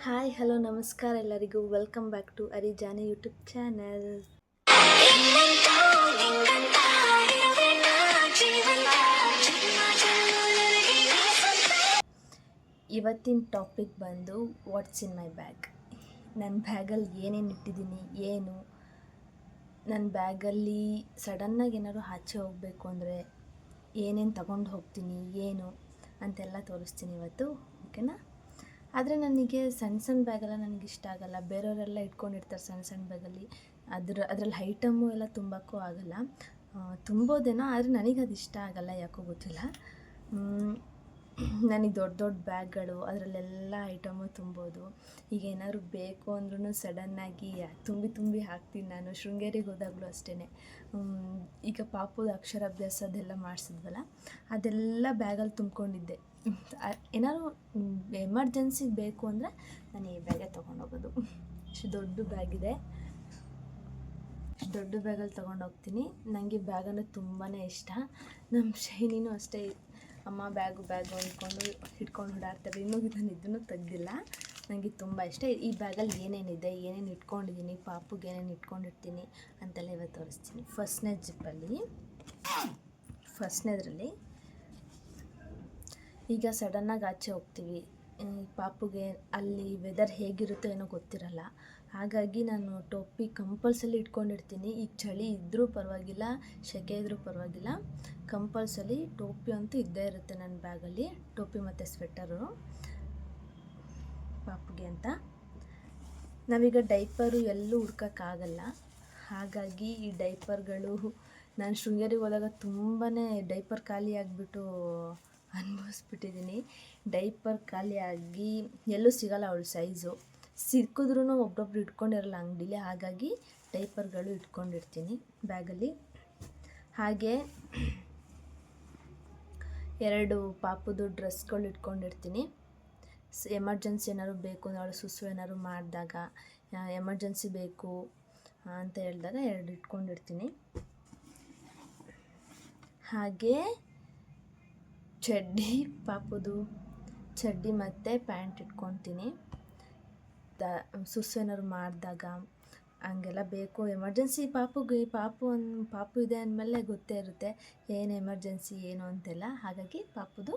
Hi hello ನಮಸ್ಕಾರ ಎಲ್ಲರಿಗೂ welcome back to ಅರಿಜಾನಿ ಯೂಟ್ಯೂಬ್ ಚಾನಲ್. ಇವತ್ತಿನ ಟಾಪಿಕ್ ಬಂದು ವಾಟ್ಸ್ ಇನ್ ಮೈ ಬ್ಯಾಗ್. ನನ್ನ ಬ್ಯಾಗಲ್ಲಿ ಏನೇನು ಇಟ್ಟಿದ್ದೀನಿ, ಏನು ನನ್ನ ಬ್ಯಾಗಲ್ಲಿ ಸಡನ್ನಾಗಿ ಏನಾದ್ರು ಆಚೆ ಹೋಗಬೇಕು ಅಂದರೆ ಏನೇನು ತಗೊಂಡು ಹೋಗ್ತೀನಿ ಏನು ಅಂತೆಲ್ಲ ತೋರಿಸ್ತೀನಿ ಇವತ್ತು, ಓಕೆನಾ? ಆದರೆ ನನಗೆ ಸಣ್ಣ ಬ್ಯಾಗೆಲ್ಲ ನನಗೆ ಇಷ್ಟ ಆಗಲ್ಲ. ಬೇರೆಯವರೆಲ್ಲ ಇಟ್ಕೊಂಡಿರ್ತಾರೆ ಸಣ್ಣ ಬ್ಯಾಗಲ್ಲಿ, ಅದರಲ್ಲಿ ಐಟಮು ಎಲ್ಲ ತುಂಬಕ್ಕೂ ಆಗಲ್ಲ. ತುಂಬೋದೇನೋ, ಆದರೆ ನನಗೆ ಅದು ಇಷ್ಟ ಆಗಲ್ಲ, ಯಾಕೋ ಗೊತ್ತಿಲ್ಲ. ನನಗೆ ದೊಡ್ಡ ಬ್ಯಾಗ್ಗಳು ಅದರಲ್ಲೆಲ್ಲ ಐಟಮು ತುಂಬೋದು. ಈಗ ಏನಾದ್ರು ಬೇಕು ಅಂದ್ರೂ ಸಡನ್ನಾಗಿ ತುಂಬಿ ಹಾಕ್ತೀನಿ. ನಾನು ಶೃಂಗೇರಿಗೆ ಹೋದಾಗಲೂ ಅಷ್ಟೇ, ಈಗ ಪಾಪುದ ಅಕ್ಷರಾಭ್ಯಾಸ ಅದೆಲ್ಲ ಮಾಡಿಸಿದ್ವಲ್ಲ, ಅದೆಲ್ಲ ಬ್ಯಾಗಲ್ಲಿ ತುಂಬ್ಕೊಂಡಿದ್ದೆ. ಏನಾದ್ರು ಎಮರ್ಜೆನ್ಸಿಗೆ ಬೇಕು ಅಂದರೆ ನಾನು ಈ ಬ್ಯಾಗೇ ತೊಗೊಂಡೋಗೋದು. ಇಷ್ಟು ದೊಡ್ಡ ಬ್ಯಾಗಿದೆ, ದೊಡ್ಡ ಬ್ಯಾಗಲ್ಲಿ ತೊಗೊಂಡೋಗ್ತೀನಿ. ನನಗೆ ಬ್ಯಾಗ್ ಅಂದರೆ ತುಂಬಾ ಇಷ್ಟ. ನಮ್ಮ ಶೈನಿನೂ ಅಷ್ಟೇ, ಅಮ್ಮ ಬ್ಯಾಗು ಅಂದ್ಕೊಂಡು ಹಿಡ್ಕೊಂಡು ಓಡಾಡ್ತಾರೆ. ಇನ್ನೂ ನಾನು ಇದನ್ನು ತೆಗ್ದಿಲ್ಲ. ನನಗೆ ತುಂಬ ಇಷ್ಟ. ಈ ಬ್ಯಾಗಲ್ಲಿ ಏನೇನಿದೆ, ಏನೇನು ಇಟ್ಕೊಂಡಿದ್ದೀನಿ, ಪಾಪುಗೆ ಏನೇನು ಇಟ್ಕೊಂಡಿರ್ತೀನಿ ಅಂತೆಲ್ಲ ಇವತ್ತು ತೋರಿಸ್ತೀನಿ. ಫಸ್ಟ್ನೇದ್ರಲ್ಲಿ ಈಗ ಸಡನ್ನಾಗಿ ಆಚೆ ಹೋಗ್ತೀವಿ, ಪಾಪುಗೆ ಅಲ್ಲಿ ವೆದರ್ ಹೇಗಿರುತ್ತೋ ಏನೋ ಗೊತ್ತಿರಲ್ಲ. ಹಾಗಾಗಿ ನಾನು ಟೋಪಿ ಕಂಪಲ್ಸರಿ ಇಟ್ಕೊಂಡಿರ್ತೀನಿ. ಈಗ ಚಳಿ ಇದ್ದರೂ ಪರವಾಗಿಲ್ಲ, ಸೆಕೆ ಇದ್ದರೂ ಪರವಾಗಿಲ್ಲ, ಕಂಪಲ್ಸರಿ ಟೋಪಿ ಅಂತೂ ಇದ್ದೇ ಇರುತ್ತೆ ನನ್ನ ಬ್ಯಾಗಲ್ಲಿ. ಟೋಪಿ ಮತ್ತು ಸ್ವೆಟರು ಪಾಪುಗೆ ಅಂತ. ನಾವೀಗ ಡೈಪರು ಎಲ್ಲೂ ಹುಡ್ಕೋಕ್ಕಾಗಲ್ಲ, ಹಾಗಾಗಿ ಈ ಡೈಪರ್ಗಳು ನಾನು ಶೃಂಗೇರಿಗೆ ಹೋದಾಗ ತುಂಬಾ ಡೈಪರ್ ಖಾಲಿ ಆಗಿಬಿಟ್ಟು ಅನುಭವಿಸ್ಬಿಟ್ಟಿದ್ದೀನಿ. ಡೈಪರ್ ಖಾಲಿಯಾಗಿ ಎಲ್ಲೂ ಸಿಗೋಲ್ಲ ಅವಳ ಸೈಜು, ಸಿಕ್ಕಿದ್ರೂ ಒಬ್ಬೊಬ್ರು ಇಟ್ಕೊಂಡಿರಲ್ಲ ಅಂಗಡೀಲಿ. ಹಾಗಾಗಿ ಡೈಪರ್ಗಳು ಇಟ್ಕೊಂಡಿರ್ತೀನಿ ಬ್ಯಾಗಲ್ಲಿ. ಹಾಗೆ 2 ಪಾಪುದು ಡ್ರೆಸ್ಗಳು ಇಟ್ಕೊಂಡಿರ್ತೀನಿ. ಎಮರ್ಜೆನ್ಸಿ ಏನಾದ್ರು ಬೇಕು ಅಂದರೆ ಅವಳು ಸುಸು ಏನಾದ್ರು ಮಾಡಿದಾಗ, ಎಮರ್ಜೆನ್ಸಿ ಬೇಕು ಅಂತ ಹೇಳಿದಾಗ 2 ಇಟ್ಕೊಂಡಿರ್ತೀನಿ. ಹಾಗೆ ಪಾಪುದು ಚಡ್ಡಿ ಮತ್ತು ಪ್ಯಾಂಟ್ ಇಟ್ಕೊತೀನಿ. ಸುಸು ಏನಾದ್ರು ಮಾಡಿದಾಗ ಹಂಗೆಲ್ಲ ಬೇಕು. ಎಮರ್ಜೆನ್ಸಿ ಪಾಪು ಇದೆ ಅಂದಮೇಲೆ ಗೊತ್ತೇ ಇರುತ್ತೆ ಏನು ಎಮರ್ಜೆನ್ಸಿ ಏನು ಅಂತೆಲ್ಲ. ಹಾಗಾಗಿ ಪಾಪುದು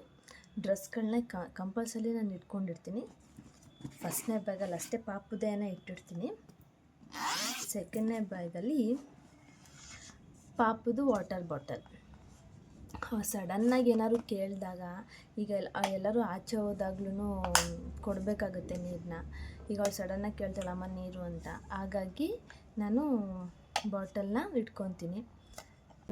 ಡ್ರೆಸ್ಗಳನ್ನ ಕಂಪಲ್ಸರಿ ನಾನು ಇಟ್ಕೊಂಡಿರ್ತೀನಿ. ಫಸ್ಟ್ನೇ ಬ್ಯಾಗಲ್ಲಿ ಅಷ್ಟೇ ಪಾಪುದೇನ ಇಟ್ಟಿರ್ತೀನಿ. ಸೆಕೆಂಡ್ನೇ ಬ್ಯಾಗಲ್ಲಿ ಪಾಪುದು ವಾಟರ್ ಬಾಟಲ್. ಸಡನ್ನಾಗಿ ಏನಾದ್ರು ಕೇಳಿದಾಗ, ಈಗ ಎಲ್ಲರೂ ಆಚೆ ಹೋದಾಗ್ಲೂ ಕೊಡಬೇಕಾಗುತ್ತೆ ನೀರನ್ನ. ಈಗ ಅವಳು ಸಡನ್ನಾಗಿ ಕೇಳ್ತಾಳೆ ಅಮ್ಮ ನೀರು ಅಂತ, ಹಾಗಾಗಿ ನಾನು ಬಾಟಲ್ನ ಇಟ್ಕೊತೀನಿ.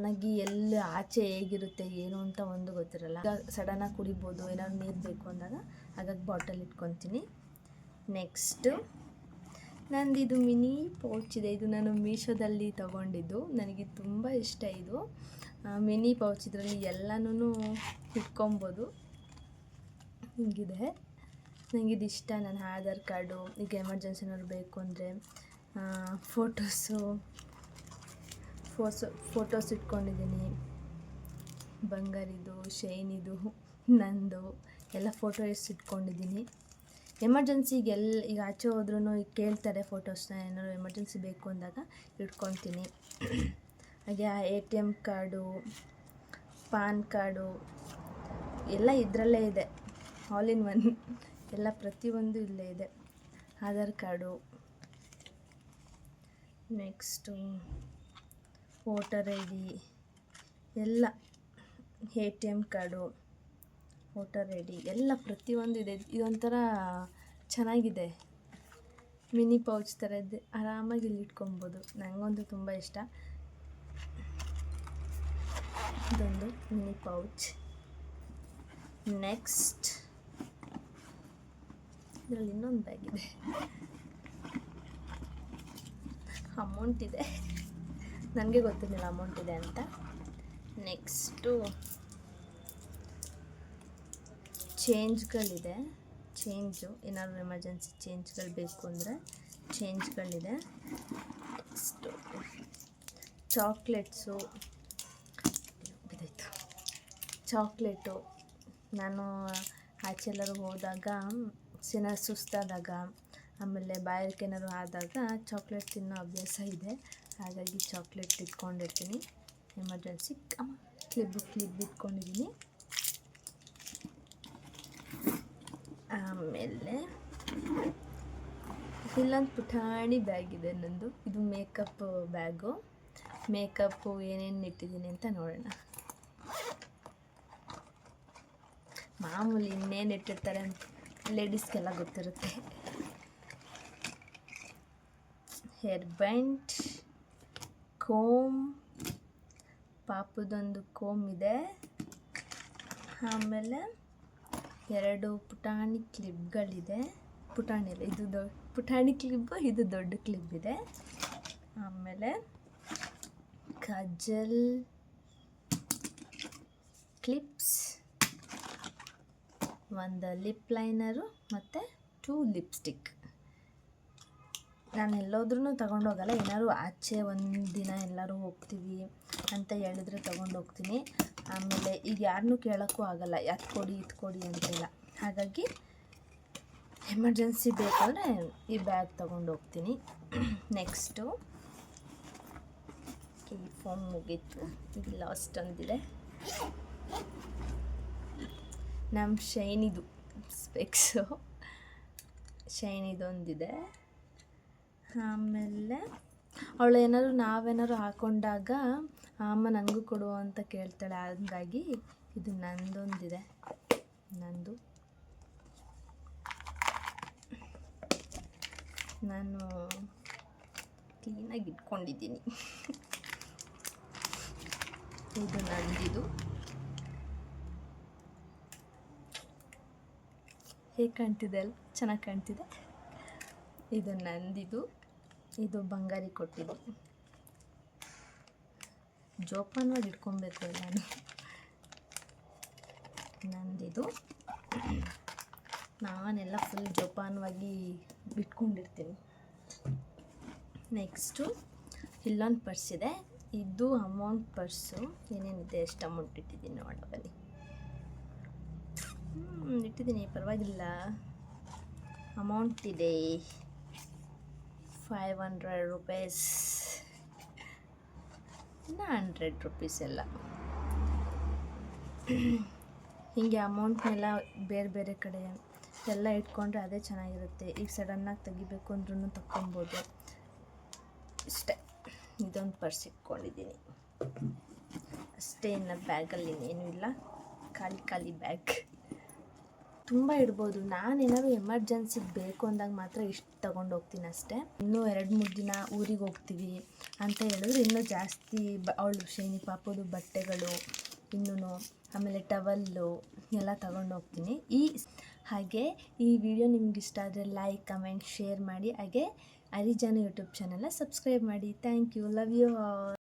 ನನಗೆ ಎಲ್ಲಿ ಆಚೆ ಹೇಗಿರುತ್ತೆ ಏನು ಅಂತ ಒಂದು ಗೊತ್ತಿರಲ್ಲ. ಈಗ ಸಡನ್ನಾಗಿ ಕುಡಿಬೋದು, ಏನಾದ್ರು ನೀರು ಬೇಕು ಅಂದಾಗ, ಹಾಗಾಗಿ ಬಾಟಲ್ ಇಟ್ಕೊತೀನಿ. ನೆಕ್ಸ್ಟು ನಂದಿದು ಮಿನಿ ಪೌಚ್ ಇದೆ. ಇದು ನಾನು ಮೀಶೋದಲ್ಲಿ ತೊಗೊಂಡಿದ್ದು. ನನಗೆ ತುಂಬ ಇಷ್ಟ ಇದು ಮಿನಿ ಪೌಚ್. ಇದರಲ್ಲಿ ಎಲ್ಲನೂ ಇಟ್ಕೊಬೋದು, ಹಿಂಗಿದೆ. ನನಗಿದು ಇಷ್ಟ. ನನ್ನ ಆಧಾರ್ ಕಾರ್ಡು, ಈಗ ಎಮರ್ಜೆನ್ಸಿ ಏನಾದ್ರು ಬೇಕು ಅಂದರೆ ಫೋಟೋಸ್ ಇಟ್ಕೊಂಡಿದ್ದೀನಿ. ಬಂಗಾರಿದು, ಶೈನಿದು, ನಂದು ಎಲ್ಲ ಫೋಟೋಸ್ ಇಟ್ಕೊಂಡಿದ್ದೀನಿ. ಎಮರ್ಜೆನ್ಸಿಗೆ ಈಗ ಆಚೆ ಹೋದ್ರೂ ಈಗ ಕೇಳ್ತಾರೆ ಫೋಟೋಸ್ನ, ಏನಾದ್ರು ಎಮರ್ಜೆನ್ಸಿ ಬೇಕು ಅಂದಾಗ ಇಟ್ಕೊತೀನಿ. ಹಾಗೆ ATM ಕಾರ್ಡು, ಪಾನ್ ಕಾರ್ಡು ಎಲ್ಲ ಇದರಲ್ಲೇ ಇದೆ. ಆಲ್ ಇನ್ ಒನ್ ಎಲ್ಲ ಪ್ರತಿಯೊಂದು ಇಲ್ಲೇ ಇದೆ. Aadhaar card, next voter ID ಎಲ್ಲ, ATM ಕಾರ್ಡು, ವೋಟರ್ ID ಎಲ್ಲ ಪ್ರತಿಯೊಂದು ಇದೆ. ಇದೊಂಥರ ಚೆನ್ನಾಗಿದೆ, ಮಿನಿ ಪೌಚ್ ಥರ ಇದೆ. ಆರಾಮಾಗಿ ಇಲ್ಲಿ ಇಟ್ಕೊಬೋದು. ನನಗಂತೂ ತುಂಬ ಇಷ್ಟ. ಇದೊಂದು ಮಿನಿ ಪೌಚ್. ನೆಕ್ಸ್ಟ್ ಇದರಲ್ಲಿ ಇನ್ನೊಂದು ಬ್ಯಾಗ್ ಇದೆ, ಅಮೌಂಟ್ ಇದೆ. ನನಗೆ ಗೊತ್ತಿರಲಿಲ್ಲ ಅಮೌಂಟ್ ಇದೆ ಅಂತ. ನೆಕ್ಸ್ಟು ಚೇಂಜ್ಗಳಿದೆ. ಏನಾದ್ರು ಎಮರ್ಜೆನ್ಸಿ ಚೇಂಜ್ಗಳು ಬೇಕು ಅಂದರೆ ಚೇಂಜ್ಗಳಿದೆ. Next chocolate. ನಾನು ಆಚೆ ಎಲ್ಲರೂ ಹೋದಾಗ ಏನಾದ್ರು ಸುಸ್ತಾದಾಗ ಆಮೇಲೆ ಬಾಯಾರಿಕೆ ಏನಾದ್ರು ಆದಾಗ ಚಾಕ್ಲೇಟ್ ತಿನ್ನೋ ಅಭ್ಯಾಸ ಇದೆ. ಹಾಗಾಗಿ ಚಾಕ್ಲೇಟ್ ಇಟ್ಕೊಂಡಿರ್ತೀನಿ ಎಮರ್ಜೆನ್ಸಿ. ಕ್ಲಿಬ್ ಇಟ್ಕೊಂಡಿದ್ದೀನಿ. ಆಮೇಲೆ ಇಲ್ಲೊಂದು ಪುಟಾಣಿ ಬ್ಯಾಗ್ ಇದೆ ನಂದು. ಇದು ಮೇಕಪ್ ಬ್ಯಾಗು. ಮೇಕಪ್ಪು ಏನೇನು ಇಟ್ಟಿದ್ದೀನಿ ಅಂತ ನೋಡೋಣ. ಮಾಮೂಲಿ ಇನ್ನೇನು ಇಟ್ಟಿರ್ತಾರೆ ಅಂತ ಲೇಡೀಸ್ಗೆಲ್ಲ ಗೊತ್ತಿರುತ್ತೆ. ಹೇರ್ ಬ್ಯಾಂಡ್, ಕೋಮ್, ಪಾಪುದೊಂದು ಕೋಮ್ ಇದೆ. ಆಮೇಲೆ 2 ಪುಟಾಣಿ ಕ್ಲಿಪ್ಗಳಿದೆ. ಪುಟಾಣಿ ಇಲ್ಲ, ಇದು ಪುಟಾಣಿ ಕ್ಲಿಪ್ಪು, ಇದು ದೊಡ್ಡ ಕ್ಲಿಪ್ ಇದೆ. ಆಮೇಲೆ ಕಾಜಲ್, ಕ್ಲಿಪ್ಸ್, ಒಂದು ಲಿಪ್ ಲೈನರು ಮತ್ತು 2 ಲಿಪ್ಸ್ಟಿಕ್. ನಾನು ಎಲ್ಲೋದ್ರೂ ತೊಗೊಂಡೋಗಲ್ಲ. ಏನಾದ್ರು ಆಚೆ ಒಂದು ದಿನ ಎಲ್ಲರೂ ಹೋಗ್ತೀವಿ ಅಂತ ಹೇಳಿದ್ರೆ ತೊಗೊಂಡೋಗ್ತೀನಿ. ಆಮೇಲೆ ಈಗ ಯಾರನ್ನೂ ಕೇಳೋಕ್ಕೂ ಆಗಲ್ಲ, ಅದು ಕೊಡಿ ಇದು ಕೊಡಿ ಅಂತೆಲ್ಲ. ಹಾಗಾಗಿ ಎಮರ್ಜೆನ್ಸಿ ಬೇಕಾದರೆ ಈ ಬ್ಯಾಗ್ ತೊಗೊಂಡೋಗ್ತೀನಿ. ನೆಕ್ಸ್ಟು ಈ ಫೋನ್ ಮುಗೀತು. ಇದು ಲಾಸ್ಟ್ ಒಂದಿದೆ, ನಮ್ಮ ಶೈನಿದು ಸ್ಪೆಕ್ಸು. ಶೈನಿದೊಂದಿದೆ. ಆಮೇಲೆ ಅವಳು ನಾವೇನಾದ್ರು ಹಾಕ್ಕೊಂಡಾಗ ಅಮ್ಮ ನನಗೂ ಕೊಡು ಅಂತ ಕೇಳ್ತಾಳೆ. ಹಾಗಾಗಿ ಇದು ನಂದೊಂದಿದೆ. ನಂದು ನಾನು ಕ್ಲೀನಾಗಿ ಇಟ್ಕೊಂಡಿದ್ದೀನಿ. ಇದು ನಂದಿದು. ಹೇಗೆ ಕಾಣ್ತಿದೆ ಅಲ್ಲ, ಚೆನ್ನಾಗಿ ಕಾಣ್ತಿದೆ. ಇದು ನಂದಿದು. ಇದು ಬಂಗಾರಿ ಕೊಟ್ಟಿದ್ದು. ಜೋಪಾನವಾಗಿ ಇಟ್ಕೊಬೇಕು ನಾನು. ನಂದಿದು. ನಾನೆಲ್ಲ ಫುಲ್ ಜೋಪಾನವಾಗಿ ಇಟ್ಕೊಂಡಿರ್ತೀನಿ. ನೆಕ್ಸ್ಟು ಇಲ್ಲೊಂದು ಪರ್ಸ್ ಇದೆ. ಇದು ಅಮೌಂಟ್ ಪರ್ಸು. ಏನೇನಿದೆ, ಎಷ್ಟು ಅಮೌಂಟ್ ಇಟ್ಟಿದ್ದೀನಿ ನೋಡ ಬನ್ನಿ. ಇಟ್ಟಿದ್ದೀನಿ, ಪರವಾಗಿಲ್ಲ. ಅಮೌಂಟ್ ಇದೆ 500 ರೂಪೀಸ್, ಇನ್ನು 100 ರೂಪೀಸ್ ಎಲ್ಲ. ಹೀಗೆ ಅಮೌಂಟ್ನೆಲ್ಲ ಬೇರೆ ಬೇರೆ ಕಡೆ ಎಲ್ಲ ಇಟ್ಕೊಂಡ್ರೆ ಅದೇ ಚೆನ್ನಾಗಿರುತ್ತೆ. ಈಗ ಸಡನ್ನಾಗಿ ತೆಗಿಬೇಕು ಅಂದ್ರೂ ತಗೊಬೋದು. ಇಷ್ಟೇ. ಇದೊಂದು ಪರ್ಸ್ ಇಟ್ಕೊಂಡಿದ್ದೀನಿ ಅಷ್ಟೇ. ಇನ್ನು ಬ್ಯಾಗಲ್ಲಿ ಇನ್ನೇನೂ ಇಲ್ಲ, ಖಾಲಿ ಬ್ಯಾಗ್. ತುಂಬ ಇಡ್ಬೋದು. ನಾನೇನಾದ್ರು ಎಮರ್ಜೆನ್ಸಿಗೆ ಬೇಕು ಅಂದಾಗ ಮಾತ್ರ ಇಷ್ಟು ತೊಗೊಂಡೋಗ್ತೀನಿ ಅಷ್ಟೇ. ಇನ್ನೂ 2-3 ದಿನ ಊರಿಗೆ ಹೋಗ್ತೀವಿ ಅಂತ ಹೇಳಿದ್ರೆ ಇನ್ನೂ ಜಾಸ್ತಿ ಅವಳು ಶೈನಿ ಪಾಪದು ಬಟ್ಟೆಗಳು ಇನ್ನೂ, ಆಮೇಲೆ ಟವಲ್ಲು ಎಲ್ಲ ತೊಗೊಂಡೋಗ್ತೀನಿ. ಹಾಗೆ ಈ ವಿಡಿಯೋ ನಿಮ್ಗೆ ಇಷ್ಟ ಆದರೆ ಲೈಕ್, ಕಮೆಂಟ್, ಶೇರ್ ಮಾಡಿ. ಹಾಗೆ ಅರಿಜಾನು ಯೂಟ್ಯೂಬ್ ಚಾನಲ್ನ ಸಬ್ಸ್ಕ್ರೈಬ್ ಮಾಡಿ. Thank you. Love you all.